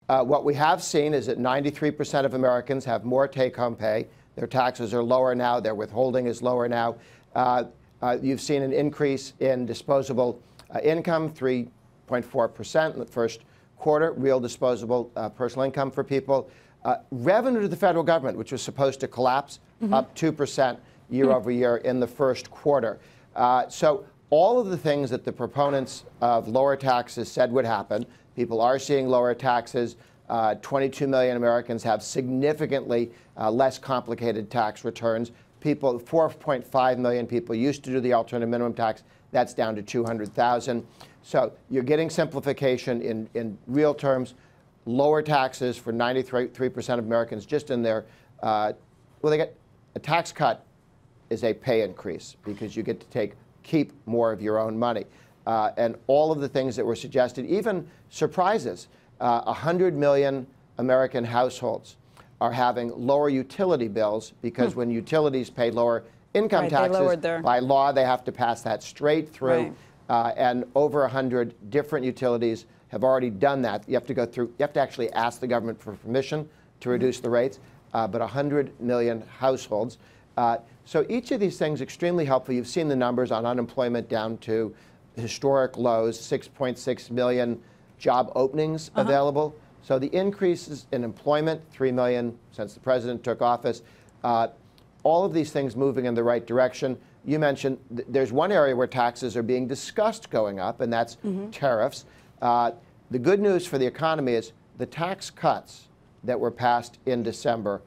What we have seen is that 93% of Americans have more take-home pay. Their taxes are lower now. Their withholding is lower now. You've seen an increase in disposable income, 3.4% in the first quarter, real disposable personal income for people. Revenue to the federal government, which was supposed to collapse, up 2% year over year in the first quarter. So all of the things that the proponents of lower taxes said would happen, people are seeing lower taxes. 22 million Americans have significantly less complicated tax returns. 4.5 million people used to do the alternative minimum tax. That's down to 200,000. So you're getting simplification in real terms, lower taxes for 93% of Americans just in their, well, they get a tax cut is a pay increase because you get to keep more of your own money. And all of the things that were suggested, even surprises, 100 million American households are having lower utility bills because when utilities pay lower income taxes, by law, they have to pass that straight through. And over 100 different utilities have already done that. You have to go through, you have to actually ask the government for permission to reduce the rates, but 100 million households. So each of these things extremely helpful. You've seen the numbers on unemployment down to historic lows, 6.6 million job openings available. So the increases in employment, 3 million since the president took office, all of these things moving in the right direction. You mentioned there's one area where taxes are being discussed going up, and that's tariffs. The good news for the economy is the tax cuts that were passed in December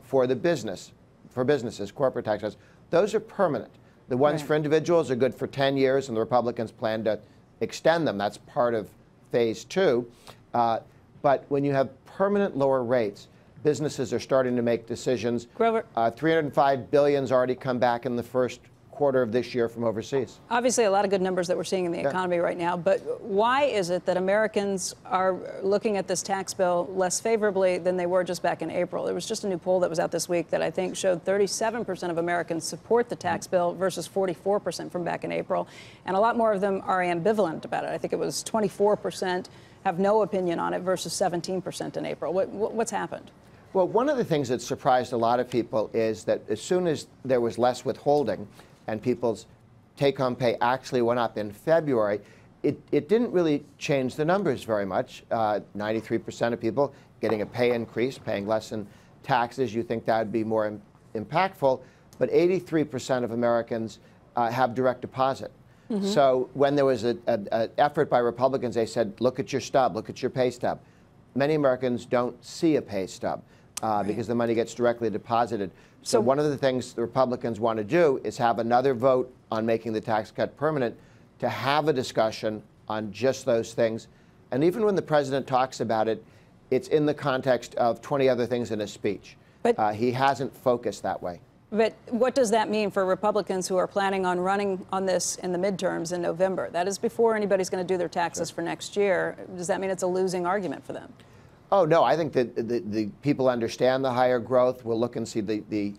for businesses, corporate tax cuts, those are permanent. The ones for individuals are good for 10 years, and the Republicans plan to extend them. That's part of phase 2. But when you have permanent lower rates, businesses are starting to make decisions. Grover, $305 billion's already come back in the first quarter of this year from overseas. Obviously, a lot of good numbers that we're seeing in the economy right now. But why is it that Americans are looking at this tax bill less favorably than they were just back in April? There was just a new poll that was out this week that I think showed 37% of Americans support the tax bill versus 44% from back in April. And a lot more of them are ambivalent about it. I think it was 24% have no opinion on it versus 17% in April. What's happened? Well, one of the things that surprised a lot of people is that as soon as there was less withholding and people's take-home pay actually went up in February, it didn't really change the numbers very much. 93% of people getting a pay increase, paying less in taxes. You think that would be more impactful, but 83% of Americans have direct deposit. So when there was an effort by Republicans, they said, look at your stub, look at your pay stub. Many Americans don't see a pay stub because the money gets directly deposited. So one of the things the Republicans want to do is have another vote on making the tax cut permanent, to have a discussion on just those things. And even when the president talks about it, it's in the context of 20 other things in his speech. But he hasn't focused that way. But what does that mean for Republicans who are planning on running on this in the midterms in November? That is before anybody's going to do their taxes for next year. Does that mean it's a losing argument for them? Oh, no. I think that the people understand the higher growth. We'll look and see the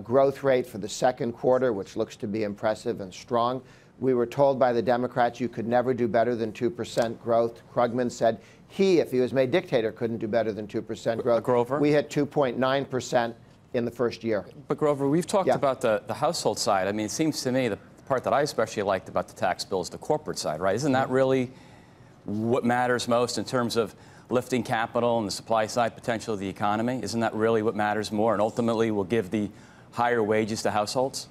growth rate for the second quarter, which looks to be impressive and strong. We were told by the Democrats you could never do better than 2% growth. Krugman said if he was made dictator, couldn't do better than 2% growth. Grover? We hit 2.9% in the first year. But Grover, we've talked about the household side. I mean, it seems to me the part that I especially liked about the tax bill is the corporate side, right? Isn't that really what matters most in terms of lifting capital and the supply side potential of the economy? Isn't that really what matters more and ultimately will give the higher wages to households?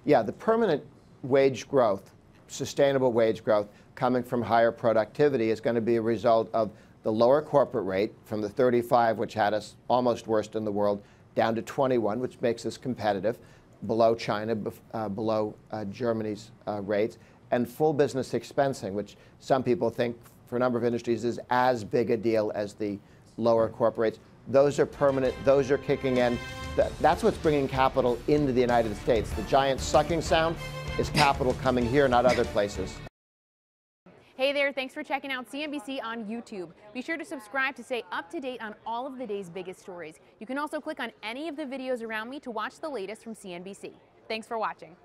Yeah, the permanent wage growth, sustainable wage growth coming from higher productivity is going to be a result of the lower corporate rate from the 35, which had us almost worst in the world, down to 21, which makes us competitive, below China, below Germany's rates, and full business expensing, which some people think for a number of industries is as big a deal as the lower corporate rates. Those are permanent. Those are kicking in. That's what's bringing capital into the United States. The giant sucking sound is capital coming here, not other places. Hey there, thanks for checking out CNBC on YouTube. Be sure to subscribe to stay up to date on all of the day's biggest stories. You can also click on any of the videos around me to watch the latest from CNBC. Thanks for watching.